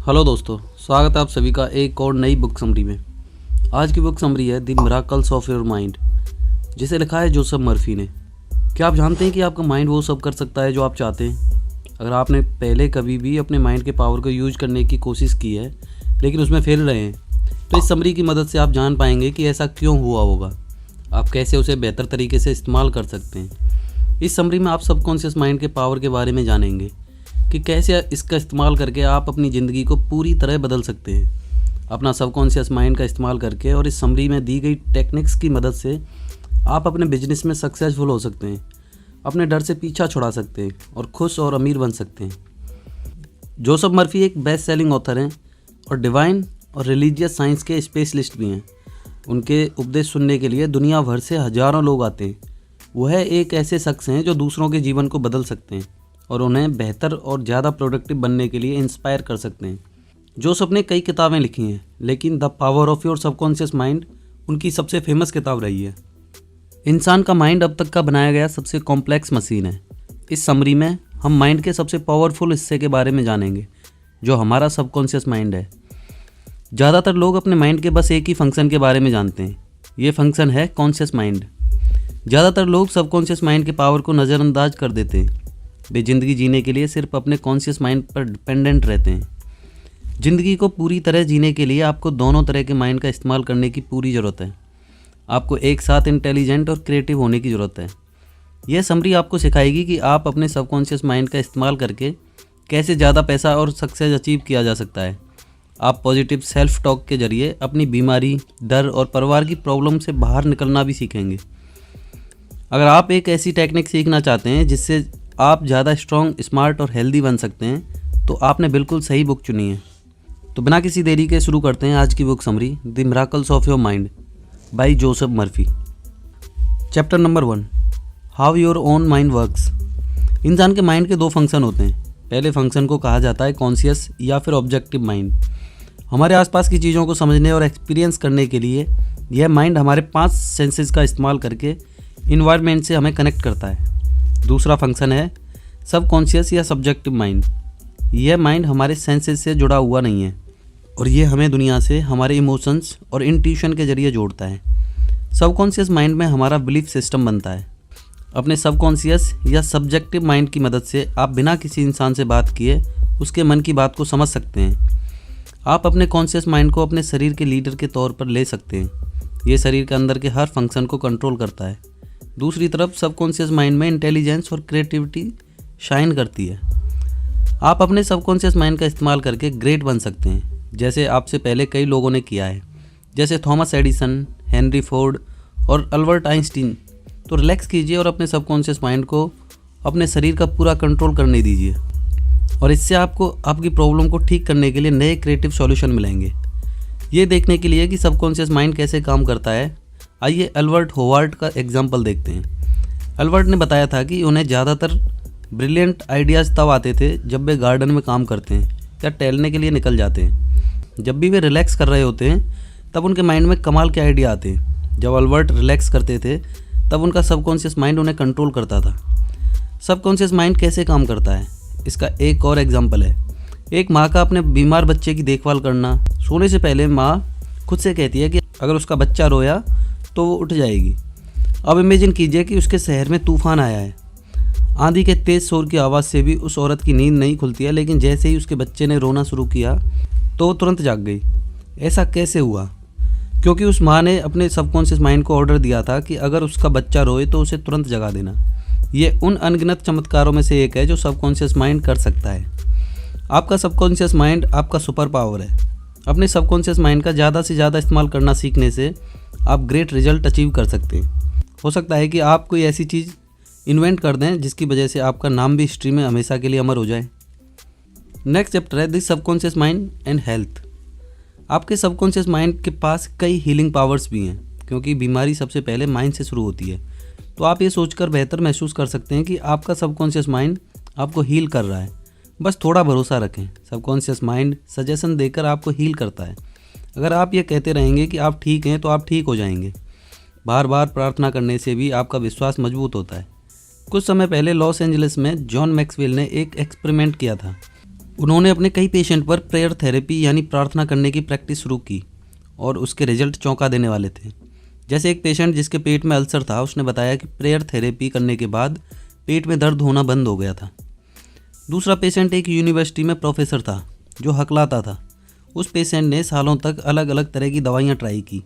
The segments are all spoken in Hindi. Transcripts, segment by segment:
हेलो दोस्तों, स्वागत है आप सभी का एक और नई बुक समरी में। आज की बुक समरी है the miracles of your mind, जिसे लिखा है जोसेफ मर्फी ने। क्या आप जानते हैं कि आपका माइंड वो सब कर सकता है जो आप चाहते हैं? अगर आपने पहले कभी भी अपने माइंड के पावर को यूज करने की कोशिश की है लेकिन उसमें फेल रहे हैं, तो इस समरी की मदद से आप जान पाएंगे कि ऐसा क्यों हुआ होगा, आप कैसे उसे बेहतर तरीके से इस्तेमाल कर सकते हैं। इस समरी में आप सबकॉन्शियस माइंड के पावर के बारे में जानेंगे कि कैसे इसका इस्तेमाल करके आप अपनी ज़िंदगी को पूरी तरह बदल सकते हैं। अपना सबकॉन्शियस माइंड का इस्तेमाल करके और इस समरी में दी गई टेक्निक्स की मदद से आप अपने बिजनेस में सक्सेसफुल हो सकते हैं, अपने डर से पीछा छुड़ा सकते हैं और खुश और अमीर बन सकते हैं। जोसेफ मर्फी एक बेस्ट सेलिंग ऑथर हैं और डिवाइन और रिलीजियस साइंस के स्पेशलिस्ट भी हैं। उनके उपदेश सुनने के लिए दुनिया भर से हज़ारों लोग आते हैं। वह एक ऐसे शख्स हैं जो दूसरों के जीवन को बदल सकते हैं और उन्हें बेहतर और ज़्यादा प्रोडक्टिव बनने के लिए इंस्पायर कर सकते हैं। जोसेफ ने कई किताबें लिखी हैं, लेकिन the power of your subconscious mind उनकी सबसे फेमस किताब रही है। इंसान का माइंड अब तक का बनाया गया सबसे कॉम्प्लेक्स मशीन है। इस समरी में हम माइंड के सबसे पावरफुल हिस्से के बारे में जानेंगे, जो हमारा सबकॉन्शियस माइंड है। ज़्यादातर लोग अपने माइंड के बस एक ही फंक्शन के बारे में जानते हैं। ये फंक्शन है कॉन्शियस माइंड। ज़्यादातर लोग सबकॉन्शियस माइंड के पावर को नज़रअंदाज कर देते हैं। वे ज़िंदगी जीने के लिए सिर्फ अपने कॉन्शियस माइंड पर डिपेंडेंट रहते हैं। ज़िंदगी को पूरी तरह जीने के लिए आपको दोनों तरह के माइंड का इस्तेमाल करने की पूरी ज़रूरत है। आपको एक साथ इंटेलिजेंट और क्रिएटिव होने की ज़रूरत है। यह समरी आपको सिखाएगी कि आप अपने सबकॉन्शियस माइंड का इस्तेमाल करके कैसे ज़्यादा पैसा और सक्सेस अचीव किया जा सकता है। आप पॉजिटिव सेल्फ टॉक के जरिए अपनी बीमारी, डर और परिवार की प्रॉब्लम से बाहर निकलना भी सीखेंगे। अगर आप एक ऐसी टेक्निक सीखना चाहते हैं जिससे आप ज़्यादा स्ट्रॉन्ग, स्मार्ट और हेल्दी बन सकते हैं, तो आपने बिल्कुल सही बुक चुनी है। तो बिना किसी देरी के शुरू करते हैं आज की book summary the miracles of your mind bye Joseph Murphy. Chapter number 1, how your own mind works. इंसान के माइंड के दो फंक्शन होते हैं। पहले फंक्शन को कहा जाता है कॉन्शियस या फिर ऑब्जेक्टिव माइंड। हमारे आसपास की चीज़ों को समझने और एक्सपीरियंस करने के लिए यह माइंड हमारे 5 सेंसेस का इस्तेमाल करके इन्वायरमेंट से हमें कनेक्ट करता है। दूसरा फंक्शन है सबकॉन्शियस या सब्जेक्टिव माइंड। यह माइंड हमारे सेंसेस से जुड़ा हुआ नहीं है और ये हमें दुनिया से हमारे इमोशंस और इंट्यूशन के जरिए जोड़ता है। सबकॉन्शियस माइंड में हमारा बिलीफ सिस्टम बनता है। अपने सबकॉन्शियस या सब्जेक्टिव माइंड की मदद से आप बिना किसी इंसान से बात किए उसके मन की बात को समझ सकते हैं। आप अपने कॉन्शियस माइंड को अपने शरीर के लीडर के तौर पर ले सकते हैं। ये शरीर के अंदर के हर फंक्शन को कंट्रोल करता है। दूसरी तरफ सबकॉन्शियस माइंड में इंटेलिजेंस और क्रिएटिविटी शाइन करती है। आप अपने सबकॉन्शियस माइंड का इस्तेमाल करके ग्रेट बन सकते हैं, जैसे आपसे पहले कई लोगों ने किया है, जैसे थॉमस एडिसन, हेनरी फोर्ड और अल्बर्ट आइंस्टीन। तो रिलैक्स कीजिए और अपने सबकॉन्शियस माइंड को अपने शरीर का पूरा कंट्रोल करने दीजिए और इससे आपको आपकी प्रॉब्लम को ठीक करने के लिए नए क्रिएटिव सॉल्यूशन मिलेंगे। ये देखने के लिए कि सबकॉन्शियस माइंड कैसे काम करता है, आइए अल्बर्ट होवार्ड का एग्जाम्पल देखते हैं। अल्बर्ट ने बताया था कि उन्हें ज़्यादातर ब्रिलियंट आइडियाज़ तब आते थे जब वे गार्डन में काम करते हैं या टहलने के लिए निकल जाते हैं। जब भी वे रिलैक्स कर रहे होते हैं तब उनके माइंड में कमाल के आइडिया आते हैं। जब अल्बर्ट रिलैक्स करते थे तब उनका सबकॉन्शियस माइंड उन्हें कंट्रोल करता था। सबकॉन्शियस माइंड कैसे काम करता है, इसका एक और एग्जाम्पल है। एक माँ का अपने बीमार बच्चे की देखभाल करना। सोने से पहले माँ खुद से कहती है कि अगर उसका बच्चा रोया तो वो उठ जाएगी। अब इमेजिन कीजिए कि उसके शहर में तूफान आया है। आंधी के तेज़ शोर की आवाज़ से भी उस औरत की नींद नहीं खुलती है, लेकिन जैसे ही उसके बच्चे ने रोना शुरू किया तो वो तुरंत जाग गई। ऐसा कैसे हुआ? क्योंकि उस माँ ने अपने सबकॉन्शियस माइंड को ऑर्डर दिया था कि अगर उसका बच्चा रोए तो उसे तुरंत जगा देना। ये उन अनगिनत चमत्कारों में से एक है जो सबकॉन्शियस माइंड कर सकता है। आपका सबकॉन्शियस माइंड आपका सुपर पावर है। अपने सबकॉन्शियस माइंड का ज़्यादा से ज़्यादा इस्तेमाल करना सीखने से आप ग्रेट रिजल्ट अचीव कर सकते हैं। हो सकता है कि आप कोई ऐसी चीज़ इन्वेंट कर दें जिसकी वजह से आपका नाम भी हिस्ट्री में हमेशा के लिए अमर हो जाए। नेक्स्ट चैप्टर है the subconscious mind and health. आपके सबकॉन्शियस माइंड के पास कई हीलिंग पावर्स भी हैं, क्योंकि बीमारी सबसे पहले माइंड से शुरू होती है। तो आप ये सोचकर बेहतर महसूस कर सकते हैं कि आपका सबकॉन्शियस माइंड आपको हील कर रहा है। बस थोड़ा भरोसा रखें। सबकॉन्शियस माइंड सजेशन देकर आपको हील करता है। अगर आप ये कहते रहेंगे कि आप ठीक हैं तो आप ठीक हो जाएंगे। बार बार प्रार्थना करने से भी आपका विश्वास मजबूत होता है। कुछ समय पहले लॉस एंजलिस में जॉन मैक्सवेल ने एक एक्सपेरिमेंट किया था। उन्होंने अपने कई पेशेंट पर प्रेयर थेरेपी यानी प्रार्थना करने की प्रैक्टिस शुरू की और उसके रिजल्ट चौंका देने वाले थे। जैसे एक पेशेंट जिसके पेट में अल्सर था, उसने बताया कि प्रेयर थेरेपी करने के बाद पेट में दर्द होना बंद हो गया था। दूसरा पेशेंट एक यूनिवर्सिटी में प्रोफेसर था जो हकलाता था। उस पेशेंट ने सालों तक अलग अलग तरह की दवाइयाँ ट्राई की,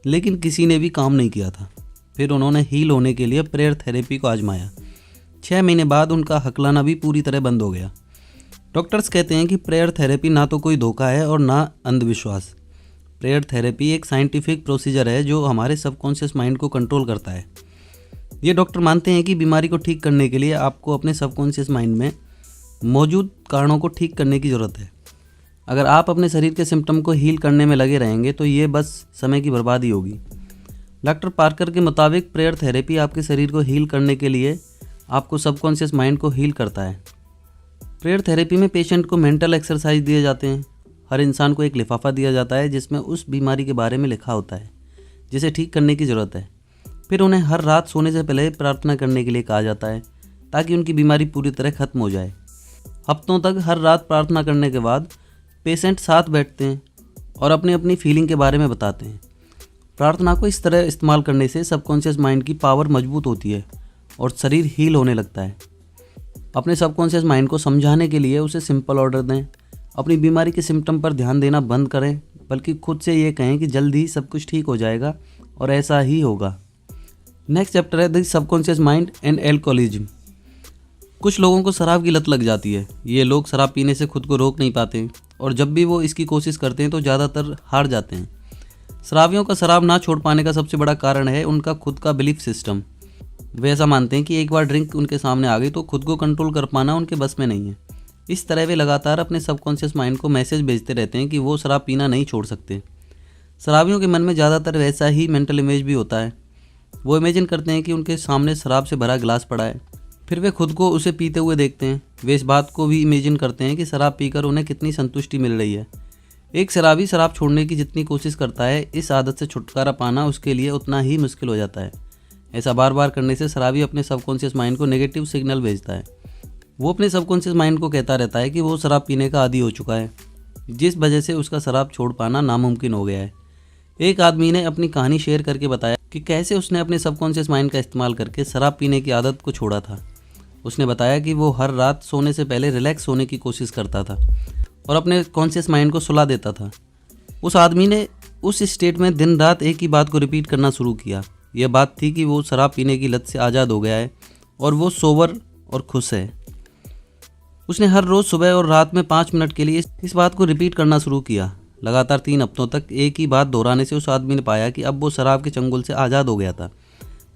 लेकिन किसी ने भी काम नहीं किया था। फिर उन्होंने हील होने के लिए प्रेयर थेरेपी को आजमाया। 6 महीने बाद उनका हकलाना भी पूरी तरह बंद हो गया। डॉक्टर्स कहते हैं कि प्रेयर थेरेपी ना तो कोई धोखा है और ना अंधविश्वास। प्रेयर थेरेपी एक साइंटिफिक प्रोसीजर है जो हमारे सबकॉन्शियस माइंड को कंट्रोल करता है। ये डॉक्टर मानते हैं कि बीमारी को ठीक करने के लिए आपको अपने सबकॉन्शियस माइंड में मौजूद कारणों को ठीक करने की ज़रूरत है। अगर आप अपने शरीर के सिम्टम को हील करने में लगे रहेंगे तो ये बस समय की बर्बादी होगी। डॉक्टर पार्कर के मुताबिक प्रेयर थेरेपी आपके शरीर को हील करने के लिए आपको सबकॉन्शियस माइंड को हील करता है। प्रेयर थेरेपी में पेशेंट को मेंटल एक्सरसाइज दिए जाते हैं। हर इंसान को एक लिफाफा दिया जाता है जिसमें उस बीमारी के बारे में लिखा होता है जिसे ठीक करने की ज़रूरत है। फिर उन्हें हर रात सोने से पहले प्रार्थना करने के लिए कहा जाता है ताकि उनकी बीमारी पूरी तरह ख़त्म हो जाए। हफ्तों तक हर रात प्रार्थना करने के बाद पेशेंट साथ बैठते हैं और अपनी अपनी फीलिंग के बारे में बताते हैं। प्रार्थना को इस तरह इस्तेमाल करने से सबकॉन्शियस माइंड की पावर मजबूत होती है और शरीर हील होने लगता है। अपने सबकॉन्शियस माइंड को समझाने के लिए उसे सिंपल ऑर्डर दें। अपनी बीमारी के सिम्टम पर ध्यान देना बंद करें, बल्कि खुद से ये कहें कि जल्द ही सब कुछ ठीक हो जाएगा और ऐसा ही होगा। नेक्स्ट चैप्टर है the subconscious mind and alcoholism. कुछ लोगों को शराब की लत लग जाती है। ये लोग शराब पीने से खुद को रोक नहीं पाते और जब भी वो इसकी कोशिश करते हैं तो ज़्यादातर हार जाते हैं। शराबियों का शराब ना छोड़ पाने का सबसे बड़ा कारण है उनका खुद का बिलीफ सिस्टम। वे ऐसा मानते हैं कि एक बार ड्रिंक उनके सामने आ गई तो खुद को कंट्रोल कर पाना उनके बस में नहीं है। इस तरह वे लगातार अपने सबकॉन्शियस माइंड को मैसेज भेजते रहते हैं कि वो शराब पीना नहीं छोड़ सकते। शराबियों के मन में ज़्यादातर वैसा ही मेंटल इमेज भी होता है। वो इमेजिन करते हैं कि उनके सामने शराब से भरा गिलास पड़ा है, फिर वे खुद को उसे पीते हुए देखते हैं। वे इस बात को भी इमेजिन करते हैं कि शराब पीकर उन्हें कितनी संतुष्टि मिल रही है। एक शराबी शराब छोड़ने की जितनी कोशिश करता है, इस आदत से छुटकारा पाना उसके लिए उतना ही मुश्किल हो जाता है। ऐसा बार बार करने से शराबी अपने सबकॉन्शियस माइंड को नेगेटिव सिग्नल भेजता है। वो अपने सबकॉन्शियस माइंड को कहता रहता है कि वो शराब पीने का आदी हो चुका है, जिस वजह से उसका शराब छोड़ पाना नामुमकिन हो गया है। एक आदमी ने अपनी कहानी शेयर करके बताया कि कैसे उसने अपने सबकॉन्शियस माइंड का इस्तेमाल करके शराब पीने की आदत को छोड़ा था। उसने बताया कि वो हर रात सोने से पहले रिलैक्स होने की कोशिश करता था और अपने कॉन्शियस माइंड को सुला देता था। उस आदमी ने उस स्टेट में दिन रात एक ही बात को रिपीट करना शुरू किया। यह बात थी कि वो शराब पीने की लत से आज़ाद हो गया है और वो सोबर और खुश है। उसने हर रोज़ सुबह और रात में 5 मिनट के लिए इस बात को रिपीट करना शुरू किया। लगातार 3 हफ्तों तक एक ही बात दोहराने से उस आदमी ने पाया कि अब वो शराब के चंगुल से आज़ाद हो गया था।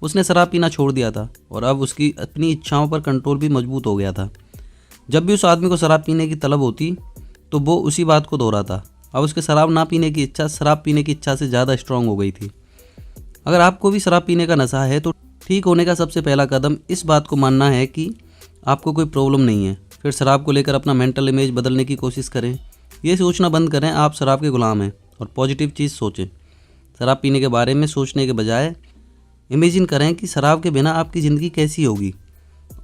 उसने शराब पीना छोड़ दिया था और अब उसकी अपनी इच्छाओं पर कंट्रोल भी मजबूत हो गया था। जब भी उस आदमी को शराब पीने की तलब होती तो वो उसी बात को दोहराता। अब उसके शराब ना पीने की इच्छा शराब पीने की इच्छा से ज़्यादा स्ट्रांग हो गई थी। अगर आपको भी शराब पीने का नशा है तो ठीक होने का सबसे पहला कदम इस बात को मानना है कि आपको कोई प्रॉब्लम नहीं है। फिर शराब को लेकर अपना मेंटल इमेज बदलने की कोशिश करें। ये सोचना बंद करें आप शराब के गुलाम हैं और पॉजिटिव चीज़ सोचें। शराब पीने के बारे में सोचने के बजाय इमेजिन करें कि शराब के बिना आपकी ज़िंदगी कैसी होगी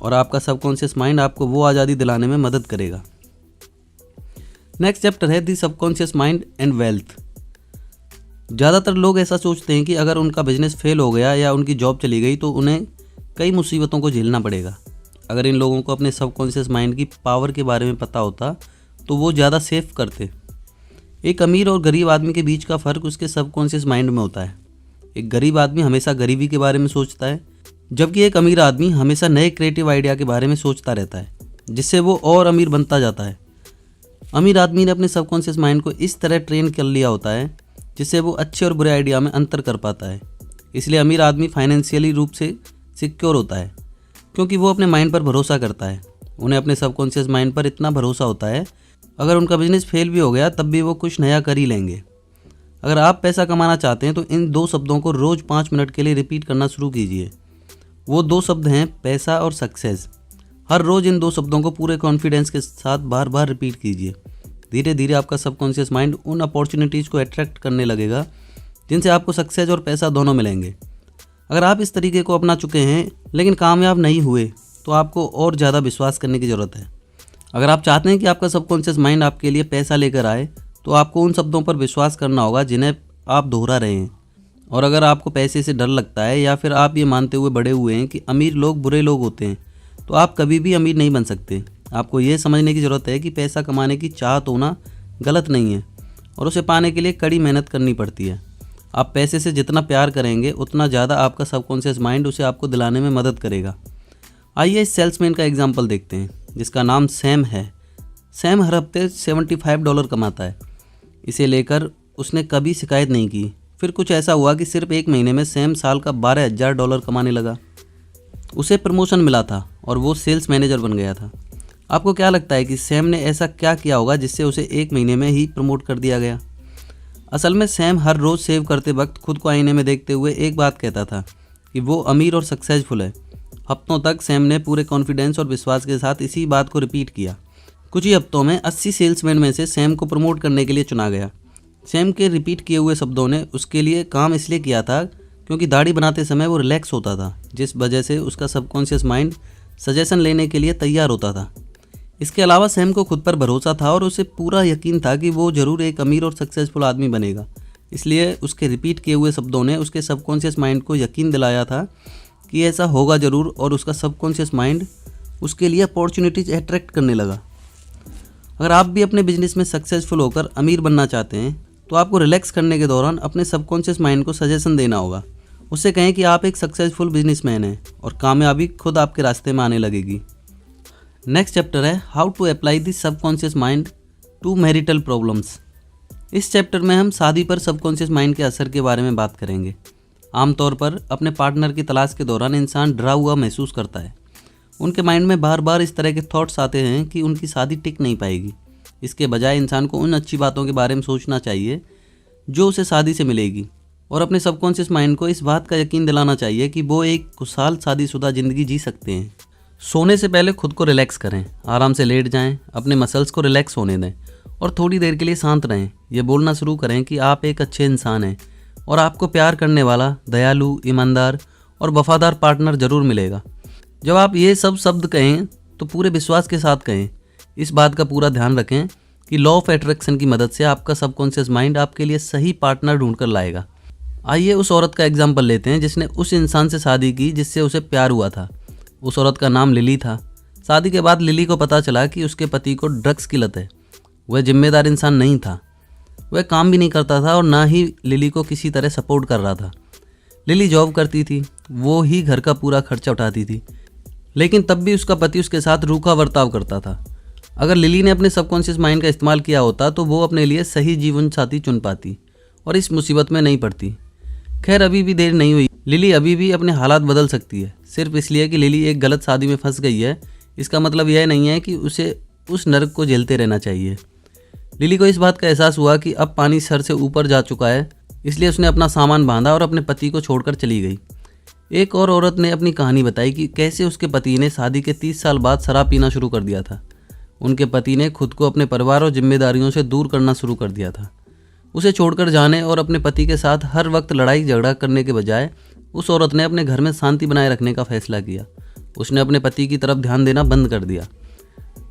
और आपका सबकॉन्शियस माइंड आपको वो आज़ादी दिलाने में मदद करेगा। नेक्स्ट चैप्टर है दी सबकॉन्शियस माइंड एंड वेल्थ। ज़्यादातर लोग ऐसा सोचते हैं कि अगर उनका बिजनेस फेल हो गया या उनकी जॉब चली गई तो उन्हें कई मुसीबतों को झेलना पड़ेगा। अगर इन लोगों को अपने सबकॉन्शियस माइंड की पावर के बारे में पता होता तो वो ज़्यादा सेफ करते। एक अमीर और गरीब आदमी के बीच का फ़र्क उसके सबकॉन्शियस माइंड में होता है। एक गरीब आदमी हमेशा गरीबी के बारे में सोचता है, जबकि एक अमीर आदमी हमेशा नए क्रिएटिव आइडिया के बारे में सोचता रहता है, जिससे वो और अमीर बनता जाता है। अमीर आदमी ने अपने सबकॉन्शियस माइंड को इस तरह ट्रेन कर लिया होता है जिससे वो अच्छे और बुरे आइडिया में अंतर कर पाता है। इसलिए अमीर आदमी फाइनेंशियली रूप से सिक्योर होता है क्योंकि वो अपने माइंड पर भरोसा करता है। उन्हें अपने सबकॉन्शियस माइंड पर इतना भरोसा होता है, अगर उनका बिजनेस फेल भी हो गया तब भी वो कुछ नया कर ही लेंगे। अगर आप पैसा कमाना चाहते हैं तो इन 2 शब्दों को रोज़ 5 मिनट के लिए रिपीट करना शुरू कीजिए। वो 2 शब्द हैं पैसा और सक्सेस। हर रोज़ इन 2 शब्दों को पूरे कॉन्फिडेंस के साथ बार बार रिपीट कीजिए। धीरे धीरे आपका सबकॉन्शियस माइंड उन अपॉर्चुनिटीज़ को अट्रैक्ट करने लगेगा जिनसे आपको सक्सेस और पैसा दोनों मिलेंगे। अगर आप इस तरीके को अपना चुके हैं लेकिन कामयाब नहीं हुए तो आपको और ज़्यादा विश्वास करने की ज़रूरत है। अगर आप चाहते हैं कि आपका सबकॉन्शियस माइंड आपके लिए पैसा लेकर आए तो आपको उन शब्दों पर विश्वास करना होगा जिन्हें आप दोहरा रहे हैं। और अगर आपको पैसे से डर लगता है या फिर आप ये मानते हुए बड़े हुए हैं कि अमीर लोग बुरे लोग होते हैं, तो आप कभी भी अमीर नहीं बन सकते। आपको ये समझने की ज़रूरत है कि पैसा कमाने की चाहत होना गलत नहीं है और उसे पाने के लिए कड़ी मेहनत करनी पड़ती है। आप पैसे से जितना प्यार करेंगे उतना ज़्यादा आपका सबकॉन्शियस माइंड उसे आपको दिलाने में मदद करेगा। आइए इस सेल्समैन का एग्जाम्पल देखते हैं जिसका नाम सैम है। सैम हर हफ्ते $75 कमाता है। इसे लेकर उसने कभी शिकायत नहीं की। फिर कुछ ऐसा हुआ कि सिर्फ एक महीने में सैम साल का $12,000 कमाने लगा। उसे प्रमोशन मिला था और वो सेल्स मैनेजर बन गया था। आपको क्या लगता है कि सैम ने ऐसा क्या किया होगा जिससे उसे एक महीने में ही प्रमोट कर दिया गया? असल में सैम हर रोज़ सेव करते वक्त खुद को आईने में देखते हुए एक बात कहता था कि वो अमीर और सक्सेसफुल है। हफ्तों तक सैम ने पूरे कॉन्फिडेंस और विश्वास के साथ इसी बात को रिपीट किया। कुछ ही हफ्तों में 80 सेल्समैन में से सैम को प्रमोट करने के लिए चुना गया। सैम के रिपीट किए हुए शब्दों ने उसके लिए काम इसलिए किया था क्योंकि दाढ़ी बनाते समय वो रिलैक्स होता था, जिस वजह से उसका सबकॉन्शियस माइंड सजेशन लेने के लिए तैयार होता था। इसके अलावा सैम को खुद पर भरोसा था और उसे पूरा यकीन था कि वो ज़रूर एक अमीर और सक्सेसफुल आदमी बनेगा। इसलिए उसके रिपीट किए हुए शब्दों ने उसके सबकॉन्शियस माइंड को यकीन दिलाया था कि ऐसा होगा ज़रूर, और उसका सबकॉन्शियस माइंड उसके लिए अपॉर्चुनिटीज अट्रैक्ट करने लगा। अगर आप भी अपने बिजनेस में सक्सेसफुल होकर अमीर बनना चाहते हैं तो आपको रिलैक्स करने के दौरान अपने सबकॉन्शियस माइंड को सजेशन देना होगा। उससे कहें कि आप एक सक्सेसफुल बिजनेसमैन हैं और कामयाबी खुद आपके रास्ते में आने लगेगी। नेक्स्ट चैप्टर है how to apply the subconscious mind to marital problems. इस चैप्टर में हम शादी पर सबकॉन्शियस माइंड के असर के बारे में बात करेंगे। आमतौर पर अपने पार्टनर की तलाश के दौरान इंसान डरा हुआ महसूस करता है। उनके माइंड में बार बार इस तरह के थॉट्स आते हैं कि उनकी शादी टिक नहीं पाएगी। इसके बजाय इंसान को उन अच्छी बातों के बारे में सोचना चाहिए जो उसे शादी से मिलेगी, और अपने सबकॉन्शियस माइंड को इस बात का यकीन दिलाना चाहिए कि वो एक खुशहाल शादीशुदा ज़िंदगी जी सकते हैं। सोने से पहले खुद को रिलैक्स करें, आराम से लेट जाएं, अपने मसल्स को रिलैक्स होने दें और थोड़ी देर के लिए शांत रहें। ये बोलना शुरू करें कि आप एक अच्छे इंसान हैं और आपको प्यार करने वाला, दयालु, ईमानदार और वफादार पार्टनर ज़रूर मिलेगा। जब आप ये सब शब्द कहें तो पूरे विश्वास के साथ कहें। इस बात का पूरा ध्यान रखें कि लॉ ऑफ अट्रैक्शन की मदद से आपका सबकॉन्शियस माइंड आपके लिए सही पार्टनर ढूंढ कर लाएगा। आइए उस औरत का एग्जाम्पल लेते हैं जिसने उस इंसान से शादी की जिससे उसे प्यार हुआ था। उस औरत का नाम लिली था। शादी के बाद लिली को पता चला कि उसके पति को ड्रग्स की लत है। वह जिम्मेदार इंसान नहीं था, वह काम भी नहीं करता था और ना ही लिली को किसी तरह सपोर्ट कर रहा था। लिली जॉब करती थी, वो ही घर का पूरा खर्चा उठाती थी, लेकिन तब भी उसका पति उसके साथ रूखा बर्ताव करता था। अगर लिली ने अपने सबकॉन्शियस माइंड का इस्तेमाल किया होता तो वो अपने लिए सही जीवन साथी चुन पाती और इस मुसीबत में नहीं पड़ती। खैर, अभी भी देर नहीं हुई। लिली अभी भी अपने हालात बदल सकती है। सिर्फ इसलिए कि लिली एक गलत शादी में फंस गई है, इसका मतलब यह नहीं है कि उसे उस नरक को झेलते रहना चाहिए। लिली को इस बात का एहसास हुआ कि अब पानी सर से ऊपर जा चुका है, इसलिए उसने अपना सामान बांधा और अपने पति को छोड़कर चली गई। एक और औरत ने अपनी कहानी बताई कि कैसे उसके पति ने शादी के 30 साल बाद शराब पीना शुरू कर दिया था। उनके पति ने खुद को अपने परिवार और जिम्मेदारियों से दूर करना शुरू कर दिया था। उसे छोड़कर जाने और अपने पति के साथ हर वक्त लड़ाई झगड़ा करने के बजाय उस औरत ने अपने घर में शांति बनाए रखने का फैसला किया। उसने अपने पति की तरफ ध्यान देना बंद कर दिया।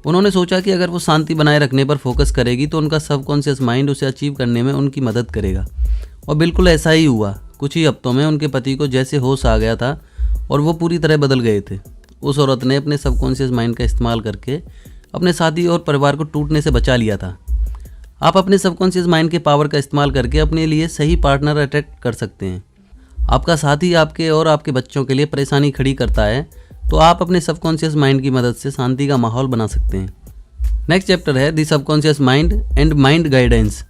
उन्होंने सोचा कि अगर वो शांति बनाए रखने पर फोकस करेगी तो उनका सबकॉन्शियस माइंड उसे अचीव करने में उनकी मदद करेगा। और बिल्कुल ऐसा ही हुआ। कुछ ही हफ्तों में उनके पति को जैसे होश आ गया था और वो पूरी तरह बदल गए थे। उस औरत ने अपने सबकॉन्शियस माइंड का इस्तेमाल करके अपने साथी और परिवार को टूटने से बचा लिया था। आप अपने सबकॉन्शियस माइंड के पावर का इस्तेमाल करके अपने लिए सही पार्टनर अट्रैक्ट कर सकते हैं। आपका साथी आपके और आपके बच्चों के लिए परेशानी खड़ी करता है तो आप अपने सबकॉन्शियस माइंड की मदद से शांति का माहौल बना सकते हैं। नेक्स्ट चैप्टर है the subconscious mind and mind guidance.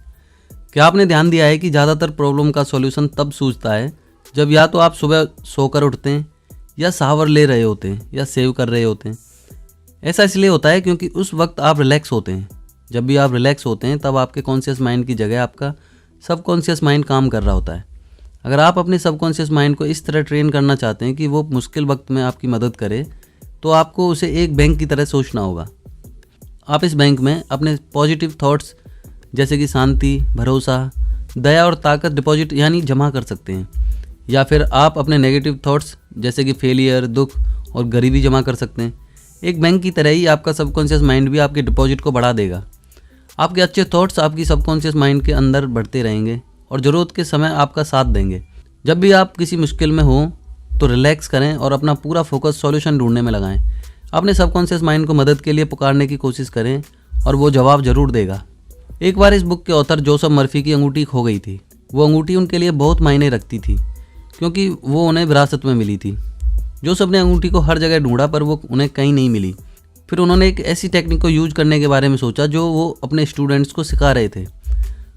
क्या आपने ध्यान दिया है कि ज़्यादातर प्रॉब्लम का सॉल्यूशन तब सूझता है जब या तो आप सुबह सोकर उठते हैं या शावर ले रहे होते हैं या सेव कर रहे होते हैं। ऐसा इसलिए होता है क्योंकि उस वक्त आप रिलैक्स होते हैं। जब भी आप रिलैक्स होते हैं तब आपके कॉन्शियस माइंड की जगह आपका सबकॉन्शियस माइंड काम कर रहा होता है। अगर आप अपने सबकॉन्शियस माइंड को इस तरह ट्रेन करना चाहते हैं कि वो मुश्किल वक्त में आपकी मदद करे तो आपको उसे एक बैंक की तरह सोचना होगा। आप इस बैंक में अपने पॉजिटिव थॉट्स जैसे कि शांति, भरोसा, दया और ताकत डिपॉजिट यानी जमा कर सकते हैं, या फिर आप अपने नेगेटिव थॉट्स जैसे कि फेलियर, दुख और गरीबी जमा कर सकते हैं। एक बैंक की तरह ही आपका सबकॉन्शियस माइंड भी आपके डिपॉजिट को बढ़ा देगा। आपके अच्छे थॉट्स आपकी सबकॉन्शियस माइंड के अंदर बढ़ते रहेंगे और ज़रूरत के समय आपका साथ देंगे। जब भी आप किसी मुश्किल में हो तो रिलैक्स करें और अपना पूरा फोकस सॉल्यूशन ढूंढने में लगाएं। अपने सबकॉन्शियस माइंड को मदद के लिए पुकारने की कोशिश करें और वो जवाब ज़रूर देगा। एक बार इस बुक के ऑथर जोसेफ मर्फी की अंगूठी खो गई थी। वो अंगूठी उनके लिए बहुत मायने रखती थी क्योंकि वो उन्हें विरासत में मिली थी। जोसेफ ने अंगूठी को हर जगह ढूंढा पर वो उन्हें कहीं नहीं मिली। फिर उन्होंने एक ऐसी टेक्निक को यूज करने के बारे में सोचा जो वो अपने स्टूडेंट्स को सिखा रहे थे।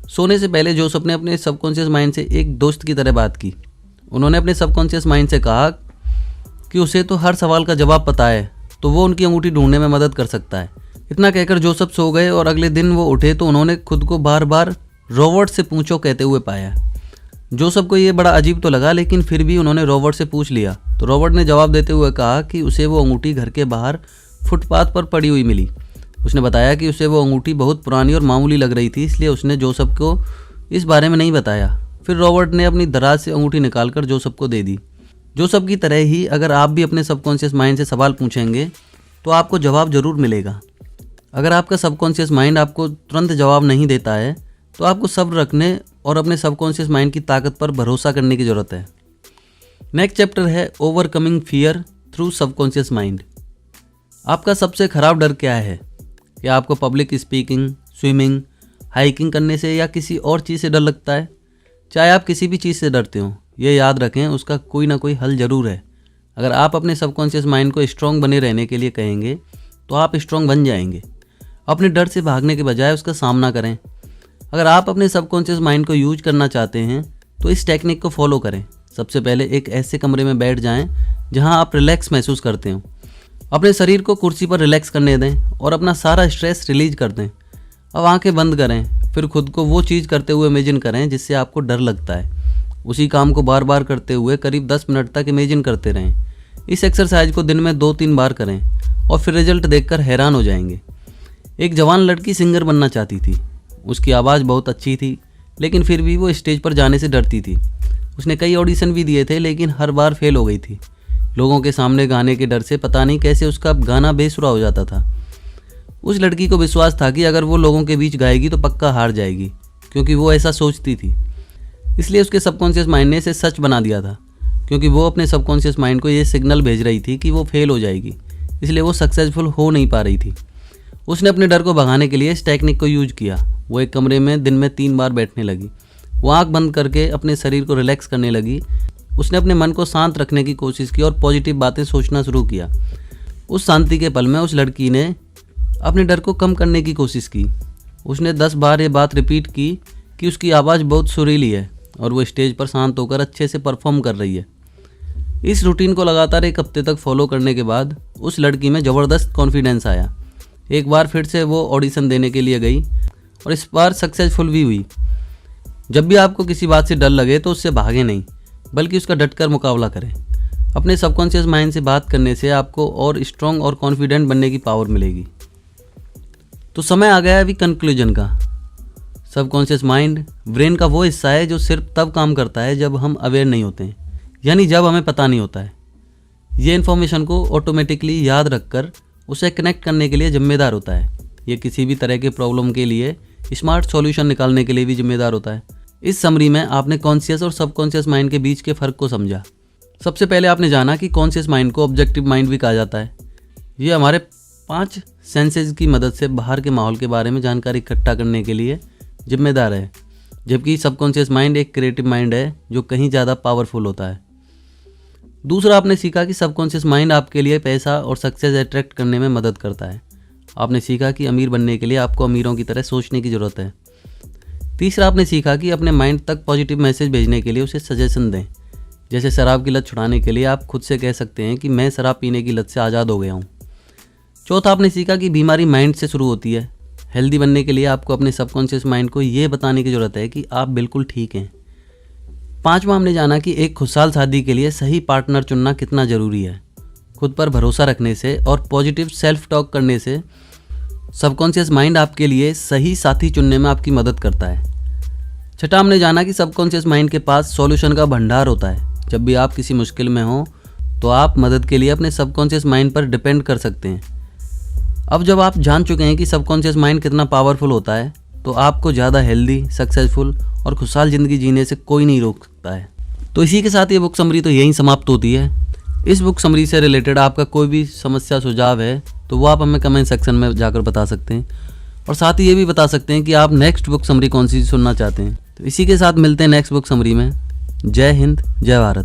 सोने से पहले जोसेफ ने अपने सबकॉन्शियस माइंड से एक दोस्त की तरह बात की। उन्होंने अपने सबकॉन्शियस माइंड से कहा कि उसे तो हर सवाल का जवाब पता है, तो वो उनकी अंगूठी ढूंढने में मदद कर सकता है। इतना कहकर जोसेफ सो गए और अगले दिन वो उठे तो उन्होंने खुद को बार बार रॉबर्ट से पूछो कहते हुए पाया। जोसेफ को ये बड़ा अजीब तो लगा, लेकिन फिर भी उन्होंने रॉबर्ट से पूछ लिया तो रॉबर्ट ने जवाब देते हुए कहा कि उसे वो अंगूठी घर के बाहर फुटपाथ पर पड़ी हुई मिली। उसने बताया कि उसे वो अंगूठी बहुत पुरानी और मामूली लग रही थी, इसलिए उसने जोसेफ को इस बारे में नहीं बताया। फिर रॉबर्ट ने अपनी दराज से अंगूठी निकालकर जोसेफ को दे दी। जोसेफ की तरह ही अगर आप भी अपने सबकॉन्शियस माइंड से सवाल पूछेंगे तो आपको जवाब ज़रूर मिलेगा। अगर आपका सबकॉन्शियस माइंड आपको तुरंत जवाब नहीं देता है तो आपको सब्र रखने और अपने सबकॉन्शियस माइंड की ताकत पर भरोसा करने की ज़रूरत है। नेक्स्ट चैप्टर है overcoming fear through subconscious mind. आपका सबसे खराब डर क्या है? क्या आपको पब्लिक स्पीकिंग, स्विमिंग, हाइकिंग करने से या किसी और चीज़ से डर लगता है? चाहे आप किसी भी चीज़ से डरते हो, ये याद रखें उसका कोई ना कोई हल ज़रूर है। अगर आप अपने सबकॉन्शियस माइंड को स्ट्रॉन्ग बने रहने के लिए कहेंगे तो आप स्ट्रॉन्ग बन जाएंगे। अपने डर से भागने के बजाय उसका सामना करें। अगर आप अपने सबकॉन्शियस माइंड को यूज करना चाहते हैं तो इस टेक्निक को फॉलो करें। सबसे पहले एक ऐसे कमरे में बैठ जाएं जहां आप रिलैक्स महसूस करते हो। अपने शरीर को कुर्सी पर रिलैक्स करने दें और अपना सारा स्ट्रेस रिलीज कर दें। अब आंखें बंद करें, फिर खुद को वो चीज़ करते हुए इमेजिन करें जिससे आपको डर लगता है। उसी काम को बार बार करते हुए करीब 10 मिनट तक इमेजिन करते रहें। इस एक्सरसाइज को दिन में 2-3 बार करें और फिर रिजल्ट देखकर हैरान हो जाएंगे। एक जवान लड़की सिंगर बनना चाहती थी। उसकी आवाज़ बहुत अच्छी थी, लेकिन फिर भी वो स्टेज पर जाने से डरती थी। उसने कई ऑडिशन भी दिए थे, लेकिन हर बार फेल हो गई थी। लोगों के सामने गाने के डर से पता नहीं कैसे उसका गाना बेसुरा हो जाता था। उस लड़की को विश्वास था कि अगर वो लोगों के बीच गाएगी तो पक्का हार जाएगी, क्योंकि वो ऐसा सोचती थी। इसलिए उसके सबकॉन्शियस माइंड ने इसे सच बना दिया था, क्योंकि वो अपने सबकॉन्शियस माइंड को ये सिग्नल भेज रही थी कि वो फेल हो जाएगी, इसलिए वो सक्सेसफुल हो नहीं पा रही थी। उसने अपने डर को भगाने के लिए इस टेक्निक को यूज किया। वो एक कमरे में दिन में 3 बार बैठने लगी। वो आंख बंद करके अपने शरीर को रिलैक्स करने लगी। उसने अपने मन को शांत रखने की कोशिश की और पॉजिटिव बातें सोचना शुरू किया। उस शांति के पल में उस लड़की ने अपने डर को कम करने की कोशिश की। उसने 10 बार ये बात रिपीट की कि उसकी आवाज़ बहुत सुरीली है और वो स्टेज पर शांत होकर अच्छे से परफॉर्म कर रही है। इस रूटीन को लगातार 1 हफ्ते तक फॉलो करने के बाद उस लड़की में ज़बरदस्त कॉन्फिडेंस आया। एक बार फिर से वो ऑडिशन देने के लिए गई और इस बार सक्सेसफुल भी हुई। जब भी आपको किसी बात से डर लगे तो उससे भागे नहीं, बल्कि उसका डटकर मुकाबला करें। अपने सबकॉन्शियस माइंड से बात करने से आपको और स्ट्रॉन्ग और कॉन्फिडेंट बनने की पावर मिलेगी। तो समय आ गया है अभी कंक्लूजन का। सबकॉन्शियस माइंड ब्रेन का वो हिस्सा है जो सिर्फ तब काम करता है जब हम अवेयर नहीं होते हैं, यानी जब हमें पता नहीं होता है। ये इन्फॉर्मेशन को ऑटोमेटिकली याद रखकर उसे कनेक्ट करने के लिए जिम्मेदार होता है। ये किसी भी तरह के प्रॉब्लम के लिए स्मार्ट सॉल्यूशन निकालने के लिए भी जिम्मेदार होता है। इस समरी में आपने कॉन्शियस और सबकॉन्शियस माइंड के बीच के फ़र्क को समझा। सबसे पहले आपने जाना कि कॉन्शियस माइंड को ऑब्जेक्टिव माइंड भी कहा जाता है। ये हमारे 5 सेंसेस की मदद से बाहर के माहौल के बारे में जानकारी इकट्ठा करने के लिए जिम्मेदार है, जबकि सबकॉन्शियस माइंड एक क्रिएटिव माइंड है जो कहीं ज़्यादा पावरफुल होता है। दूसरा, आपने सीखा कि सबकॉन्शियस माइंड आपके लिए पैसा और सक्सेस अट्रैक्ट करने में मदद करता है। आपने सीखा कि अमीर बनने के लिए आपको अमीरों की तरह सोचने की ज़रूरत है। तीसरा, आपने सीखा कि अपने माइंड तक पॉजिटिव मैसेज भेजने के लिए उसे सजेशन दें। जैसे शराब की लत छुड़ाने के लिए आप खुद से कह सकते हैं कि मैं शराब पीने की लत से आज़ाद हो गया हूँ। चौथा, आपने सीखा कि बीमारी माइंड से शुरू होती है। हेल्दी बनने के लिए आपको अपने सबकॉन्शियस माइंड को ये बताने की ज़रूरत है कि आप बिल्कुल ठीक हैं। पांचवा, हमने जाना कि एक खुशहाल शादी के लिए सही पार्टनर चुनना कितना ज़रूरी है। खुद पर भरोसा रखने से और पॉजिटिव सेल्फ टॉक करने से सबकॉन्शियस माइंड आपके लिए सही साथी चुनने में आपकी मदद करता है। छठा, हमने जाना कि सबकॉन्शियस माइंड के पास सॉल्यूशन का भंडार होता है। जब भी आप किसी मुश्किल में हो तो आप मदद के लिए अपने सबकॉन्शियस माइंड पर डिपेंड कर सकते हैं। अब जब आप जान चुके हैं कि सबकॉन्शियस माइंड कितना पावरफुल होता है, तो आपको ज़्यादा हेल्दी, सक्सेसफुल और खुशहाल ज़िंदगी जीने से कोई नहीं रोक सकता है। तो इसी के साथ ये बुक समरी तो यहीं समाप्त होती है। इस बुक समरी से रिलेटेड आपका कोई भी समस्या सुझाव है तो वो आप हमें कमेंट सेक्शन में जाकर बता सकते हैं, और साथ ही ये भी बता सकते हैं कि आप नेक्स्ट बुक समरी कौन सी सुनना चाहते हैं। तो इसी के साथ मिलते हैं नेक्स्ट बुक समरी में। जय हिंद, जय भारत।